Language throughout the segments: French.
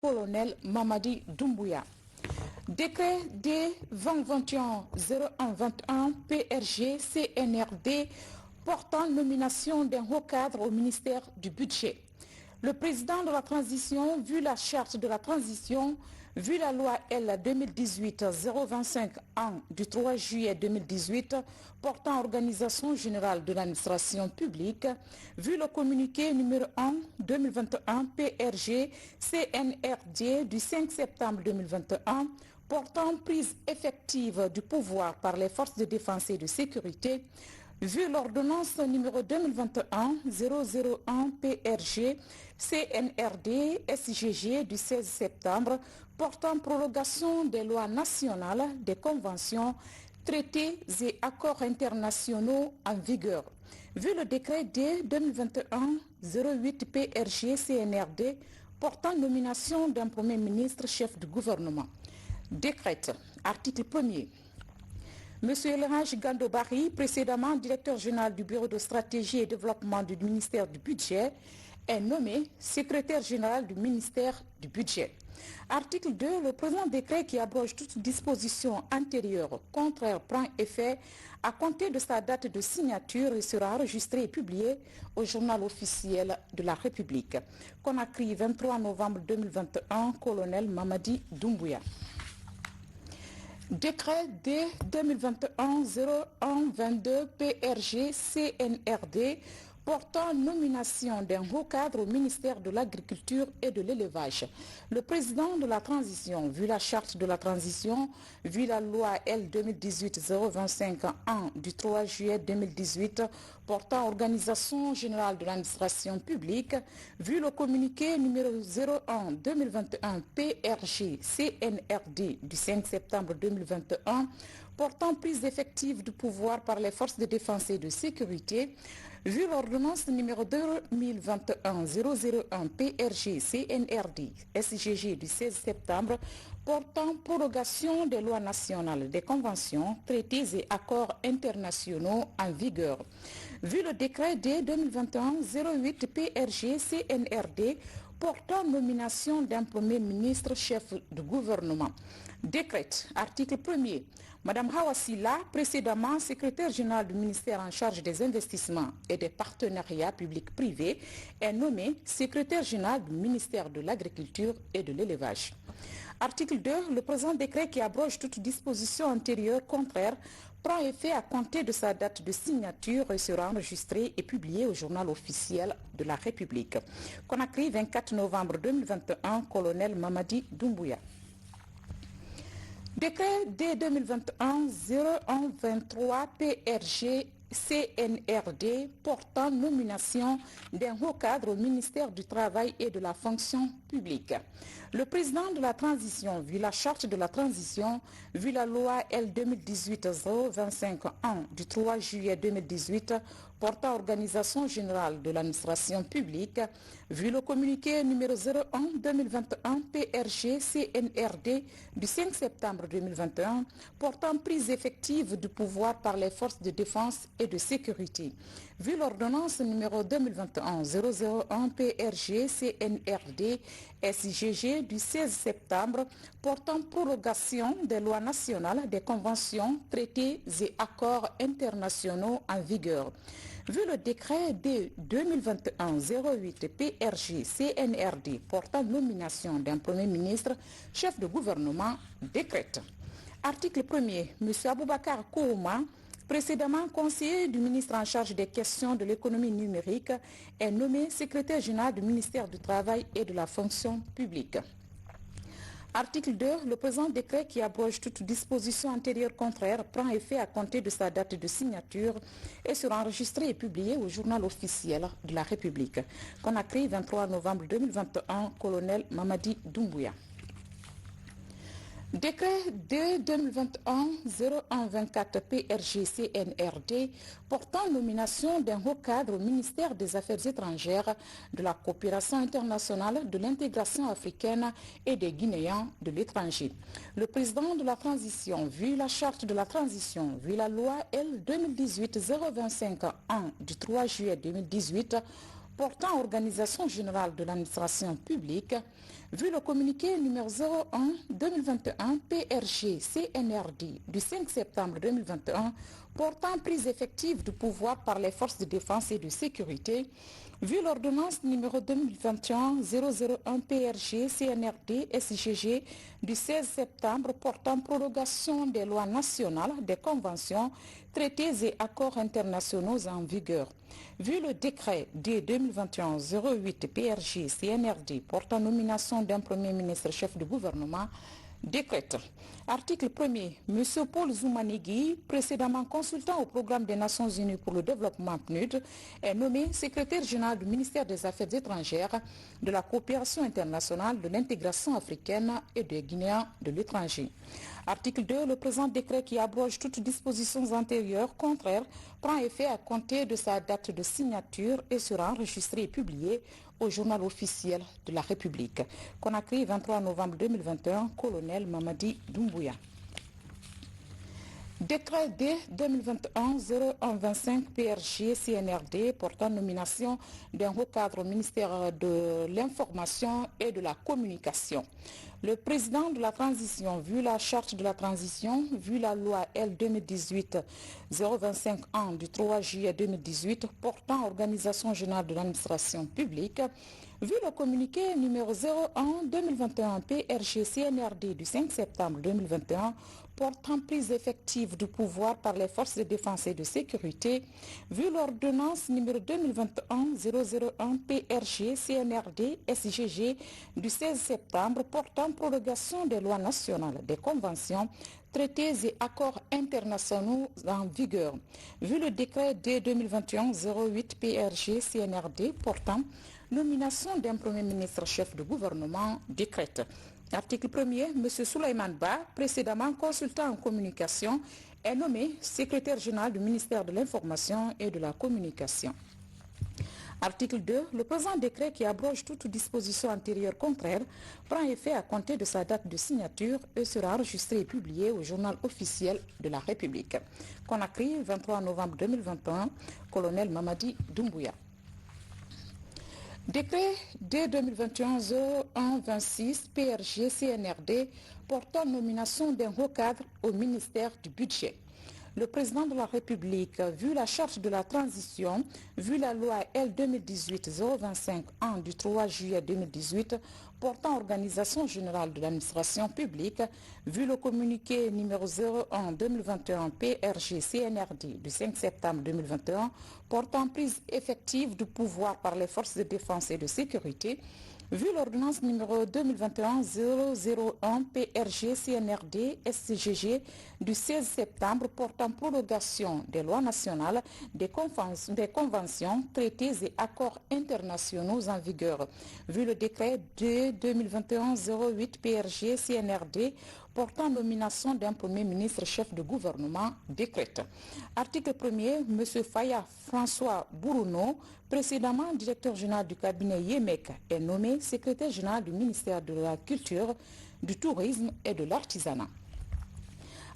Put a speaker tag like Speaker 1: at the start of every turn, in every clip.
Speaker 1: colonel Mamadi Doumbouya. Décret D 2021-0121 PRG CNRD portant nomination d'un haut cadre au ministère du Budget. Le président de la transition, vu la charte de la transition, vu la loi L 2018-025 du 3 juillet 2018 portant organisation générale de l'administration publique, vu le communiqué numéro 1-2021 PRG CNRD du 5 septembre 2021 portant prise effective du pouvoir par les forces de défense et de sécurité, vu l'ordonnance numéro 2021-001 PRG CNRD SGG du 16 septembre portant prorogation des lois nationales, des conventions, traités et accords internationaux en vigueur. Vu le décret D 2021-08 PRG CNRD portant nomination d'un Premier ministre chef du gouvernement. Décrète, article 1er. Monsieur Elhaj Gandobari, précédemment directeur général du Bureau de stratégie et développement du ministère du Budget, est nommé secrétaire général du ministère du Budget. Article 2. Le présent décret qui abroge toute disposition antérieure contraire prend effet à compter de sa date de signature et sera enregistré et publié au journal officiel de la République. Conakry, 23 novembre 2021, colonel Mamadi Doumbouya. Décret D 2021-0122 PRG CNRD portant nomination d'un haut cadre au ministère de l'Agriculture et de l'Élevage. Le président de la transition, vu la charte de la transition, vu la loi L 2018-025 du 3 juillet 2018 portant organisation générale de l'administration publique, vu le communiqué numéro 01-2021 PRG CNRD du 5 septembre 2021 portant prise effective du pouvoir par les forces de défense et de sécurité, vu l'ordonnance numéro 2021-001 PRG CNRD SGG du 16 septembre portant prorogation des lois nationales, des conventions, traités et accords internationaux en vigueur, vu le décret D 2021-08 PRG CNRD portant nomination d'un Premier ministre chef du gouvernement. Décrète, article 1er. Madame Hawassila, précédemment secrétaire générale du ministère en charge des investissements et des partenariats publics-privés, est nommée secrétaire générale du ministère de l'Agriculture et de l'Élevage. Article 2. Le présent décret qui abroge toute disposition antérieure contraire prend effet à compter de sa date de signature et sera enregistré et publié au journal officiel de la République. Conakry, 24 novembre 2021, colonel Mamadi Doumbouya. Décret D 2021-0123 PRG CNRD portant nomination d'un haut cadre au ministère du Travail et de la fonction publique. Le président de la transition, vu la charte de la transition, vu la loi L 2018-025 du 3 juillet 2018 portant organisation générale de l'administration publique, vu le communiqué numéro 01-2021 PRG CNRD du 5 septembre 2021 portant prise effective du pouvoir par les forces de défense et de sécurité, vu l'ordonnance numéro 2021-001 PRG CNRD SGG du 16 septembre portant prorogation des lois nationales, des conventions, traités et accords internationaux en vigueur, vu le décret D 2021-08 PRG CNRD portant nomination d'un Premier ministre chef de gouvernement, décrète. Article 1er. M. Aboubakar Kourouma, précédemment conseiller du ministre en charge des questions de l'économie numérique, est nommé secrétaire général du ministère du Travail et de la fonction publique. Article 2. Le présent décret qui abroge toute disposition antérieure contraire prend effet à compter de sa date de signature et sera enregistré et publié au journal officiel de la République. Conakry, 23 novembre 2021, colonel Mamadi Doumbouya. Décret D 2021-0124 PRG CNRD portant nomination d'un haut cadre au ministère des Affaires étrangères, de la coopération internationale, de l'intégration africaine et des Guinéens de l'étranger. Le président de la transition, vu la charte de la transition, vu la loi L 2018-025 du 3 juillet 2018 portant organisation générale de l'administration publique, Vu le communiqué numéro 01-2021 PRG-CNRD du 5 septembre 2021 portant prise effective du pouvoir par les forces de défense et de sécurité, vu l'ordonnance numéro 2021-001 PRG-CNRD-SGG du 16 septembre portant prorogation des lois nationales, des conventions, traités et accords internationaux en vigueur. Vu le décret D 2021-08 PRG-CNRD portant nomination d'un Premier ministre chef de gouvernement, décrète. Article 1er. M. Paul Zoumanigui, précédemment consultant au programme des Nations Unies pour le développement PNUD, est nommé secrétaire général du ministère des Affaires étrangères, de la coopération internationale, de l'intégration africaine et des Guinéens de l'étranger. Article 2. Le présent décret qui abroge toutes dispositions antérieures contraires prend effet à compter de sa date de signature et sera enregistré et publié au journal officiel de la République. Conakry, 23 novembre 2021, colonel Mamadi Doumbouya. Décret D 2021-0125 PRG-CNRD portant nomination d'un haut cadre au ministère de l'Information et de la Communication. Le président de la transition, vu la charte de la transition, vu la loi L 2018-025 du 3 juillet 2018 portant organisation générale de l'administration publique, vu le communiqué numéro 01-2021 PRG-CNRD du 5 septembre 2021 portant prise effective du pouvoir par les forces de défense et de sécurité, vu l'ordonnance numéro 2021-001 PRG-CNRD-SGG du 16 septembre portant prorogation des lois nationales, des conventions, traités et accords internationaux en vigueur, vu le décret D 2021-08 PRG-CNRD portant nomination d'un Premier ministre chef de gouvernement, décrète. Article 1er, M. Souleymane Ba, précédemment consultant en communication, est nommé secrétaire général du ministère de l'Information et de la Communication. Article 2. Le présent décret qui abroge toute disposition antérieure contraire prend effet à compter de sa date de signature et sera enregistré et publié au journal officiel de la République. Conakry, 23 novembre 2021, colonel Mamadi Doumbouya. Décret D 2021-0126 PRG-CNRD portant nomination d'un haut cadre au ministère du Budget. Le président de la République, vu la charte de la transition, vu la loi L 2018-025 du 3 juillet 2018 portant organisation générale de l'administration publique, vu le communiqué numéro 01-2021 PRG-CNRD du 5 septembre 2021 portant prise effective du pouvoir par les forces de défense et de sécurité, vu l'ordonnance numéro 2021-001 PRG-CNRD-SGG du 16 septembre portant prolongation des lois nationales, des conventions, traités et accords internationaux en vigueur, vu le décret de 2021-08 PRG-CNRD portant nomination d'un Premier ministre chef de gouvernement, décrète. Article 1er, M. Faya François Bourouno, précédemment directeur général du cabinet Yemek, est nommé secrétaire général du ministère de la Culture, du Tourisme et de l'Artisanat.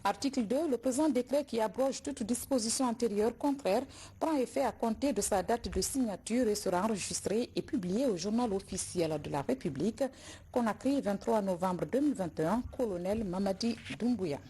Speaker 1: Article 2. Le présent décret qui abroge toute disposition antérieure contraire prend effet à compter de sa date de signature et sera enregistré et publié au journal officiel de la République. Conakry, 23 novembre 2021, colonel Mamadi Doumbouya.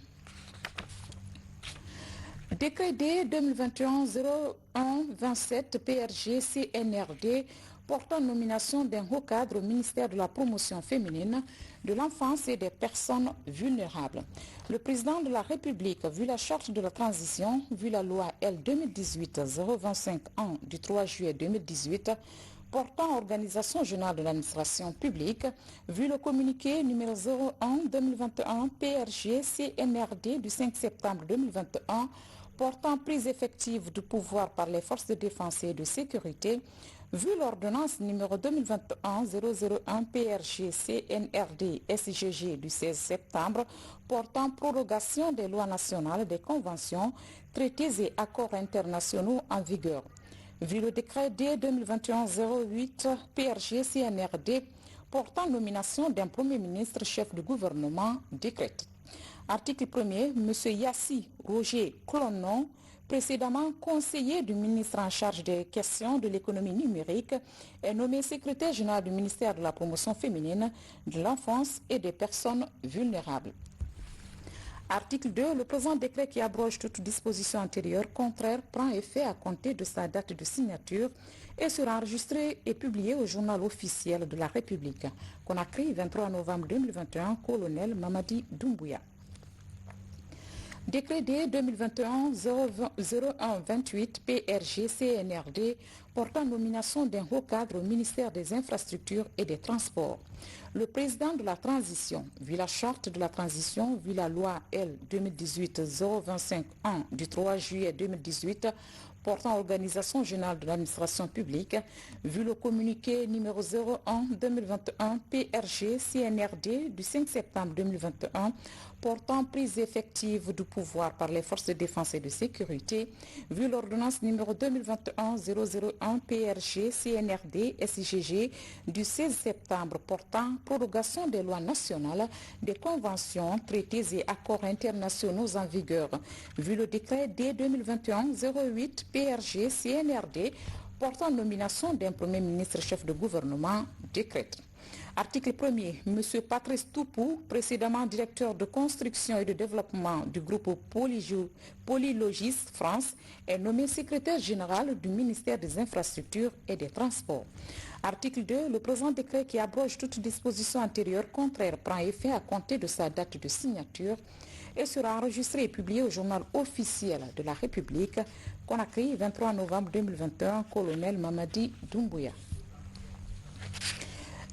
Speaker 1: Décret D 2021-0127 PRG-CNRD portant nomination d'un haut cadre au ministère de la promotion féminine, de l'enfance et des personnes vulnérables. Le président de la République, vu la charte de la transition, vu la loi L 2018-025 du 3 juillet 2018, portant organisation générale de l'administration publique, vu le communiqué numéro 01-2021 PRG-CNRD du 5 septembre 2021, portant prise effective du pouvoir par les forces de défense et de sécurité, vu l'ordonnance numéro 2021-001 PRG-CNRD-SGG du 16 septembre portant prorogation des lois nationales, des conventions, traités et accords internationaux en vigueur, vu le décret D 2021-08 PRG-CNRD portant nomination d'un Premier ministre chef de gouvernement, décrète. Article 1er, M. Yassi Roger Clonon, précédemment conseiller du ministre en charge des questions de l'économie numérique, est nommé secrétaire général du ministère de la promotion féminine, de l'enfance et des personnes vulnérables. Article 2. Le présent décret qui abroge toute disposition antérieure contraire prend effet à compter de sa date de signature et sera enregistré et publié au journal officiel de la République. Conakry, 23 novembre 2021, colonel Mamadi Doumbouya. Décret D 2021-0128 PRG-CNRD portant nomination d'un haut cadre au ministère des Infrastructures et des Transports. Le président de la transition, vu la charte de la transition, vu la loi L 2018-025-1 du 3 juillet 2018 portant organisation générale de l'administration publique, vu le communiqué numéro 01-2021 PRG-CNRD du 5 septembre 2021 portant prise effective du pouvoir par les forces de défense et de sécurité, vu l'ordonnance numéro 2021-001 PRG-CNRD-SIGG du 16 septembre portant prorogation des lois nationales, des conventions, traités et accords internationaux en vigueur, vu le décret D 2021-08 PRG-CNRD portant nomination d'un premier ministre chef de gouvernement, décrète. Article 1er. M. Patrice Toupou, précédemment directeur de construction et de développement du groupe Polylogis France, est nommé secrétaire général du ministère des Infrastructures et des Transports. Article 2. Le présent décret qui abroge toute disposition antérieure contraire prend effet à compter de sa date de signature et sera enregistré et publié au journal officiel de la République. Conakry, 23 novembre 2021, colonel Mamadi Doumbouya.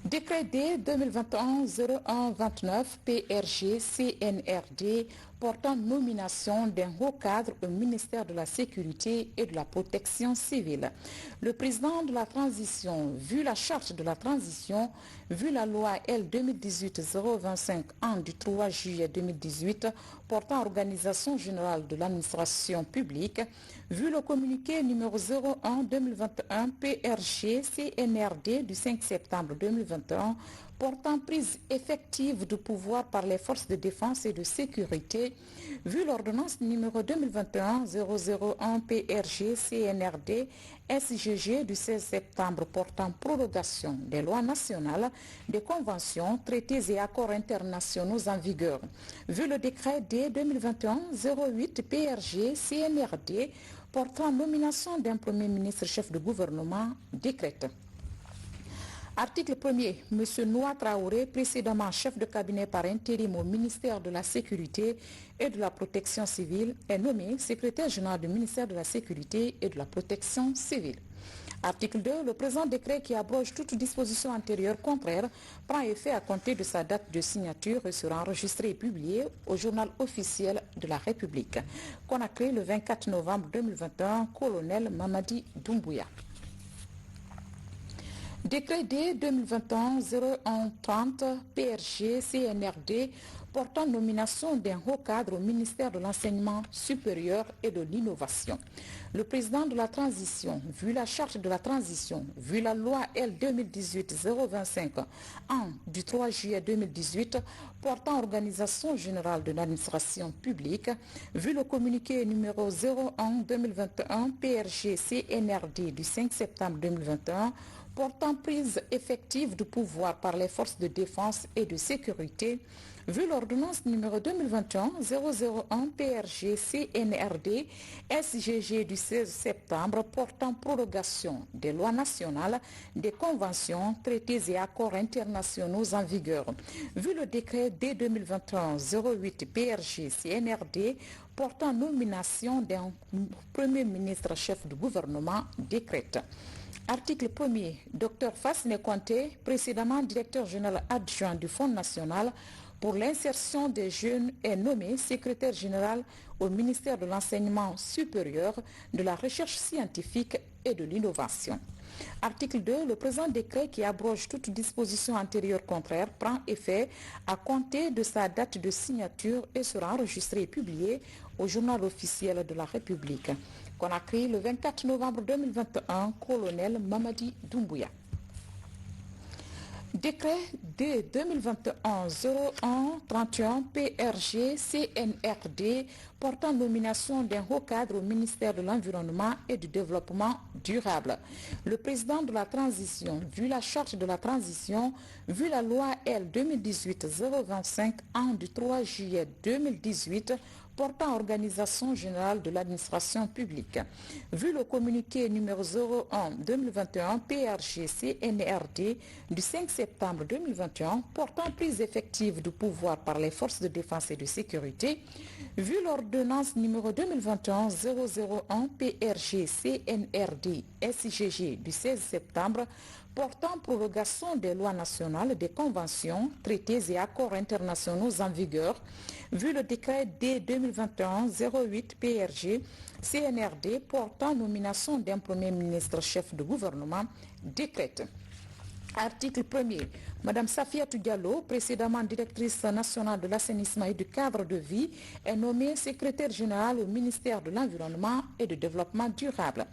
Speaker 1: Décret D 2021-0129 PRG-CNRD portant nomination d'un haut cadre au ministère de la Sécurité et de la Protection civile. Le président de la transition, vu la charte de la transition, vu la loi L 2018-025-1 du 3 juillet 2018 portant organisation générale de l'administration publique, vu le communiqué numéro 01-2021 PRG-CNRD du 5 septembre 2021 portant prise effective du pouvoir par les forces de défense et de sécurité, vu l'ordonnance numéro 2021-001 PRG-CNRD SIGG du 16 septembre portant prorogation des lois nationales, des conventions, traités et accords internationaux en vigueur, vu le décret D 2021-08 PRG-CNRD portant nomination d'un premier ministre chef de gouvernement, décrète. Article 1er. M. Noa Traoré, précédemment chef de cabinet par intérim au ministère de la Sécurité et de la Protection civile, est nommé secrétaire général du ministère de la Sécurité et de la Protection civile. Article 2. Le présent décret qui abroge toute disposition antérieure contraire prend effet à compter de sa date de signature et sera enregistré et publié au journal officiel de la République. Conakry, le 24 novembre 2021, colonel Mamadi Doumbouya. Décret D 2021-0130 PRG-CNRD portant nomination d'un haut cadre au ministère de l'Enseignement supérieur et de l'Innovation. Le président de la transition, vu la charte de la transition, vu la loi L 2018-025-1 du 3 juillet 2018 portant organisation générale de l'administration publique, vu le communiqué numéro 01-2021 PRG-CNRD du 5 septembre 2021, portant prise effective du pouvoir par les forces de défense et de sécurité, vu l'ordonnance numéro 2021-001 PRG-CNRD SIGG du 16 septembre portant prorogation des lois nationales, des conventions, traités et accords internationaux en vigueur, vu le décret D 2021-08 PRG-CNRD portant nomination d'un premier ministre chef du gouvernement, décrète. Article 1er. Dr Fassine Konté, précédemment directeur général adjoint du Fonds national pour l'insertion des jeunes, est nommé secrétaire général au ministère de l'Enseignement supérieur, de la Recherche scientifique et de l'Innovation. Article 2. Le présent décret qui abroge toute disposition antérieure contraire prend effet à compter de sa date de signature et sera enregistré et publié au journal officiel de la République. Conakry, le 24 novembre 2021, colonel Mamadi Doumbouya. Décret D 2021-01-31 PRG CNRD portant nomination d'un haut cadre au ministère de l'Environnement et du Développement durable. Le président de la transition, vu la charte de la transition, vu la loi L 2018-025 an du 3 juillet 2018 portant organisation générale de l'administration publique. Vu le communiqué numéro 01-2021 PRG-CNRD du 5 septembre 2021 portant prise effective du pouvoir par les forces de défense et de sécurité, vu l'ordonnance numéro 2021-001 PRG-CNRD SIGG du 16 septembre portant prorogation des lois nationales, des conventions, traités et accords internationaux en vigueur, vu le décret D 2021-08 PRG CNRD portant nomination d'un premier ministre chef de gouvernement, décrète. Article 1er. Madame Safiatou Diallo, précédemment directrice nationale de l'assainissement et du cadre de vie, est nommée secrétaire générale au ministère de l'Environnement et du Développement durable.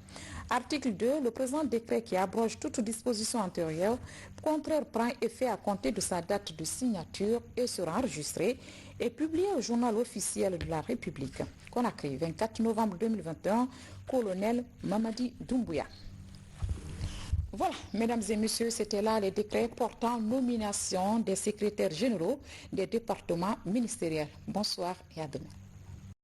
Speaker 1: Article 2. Le présent décret qui abroge toute disposition antérieure, contraire prend effet à compter de sa date de signature et sera enregistré et publié au journal officiel de la République. Conakry, 24 novembre 2021, colonel Mamadi Doumbouya. Voilà, mesdames et messieurs, c'était là les décrets portant nomination des secrétaires généraux des départements ministériels. Bonsoir et à demain.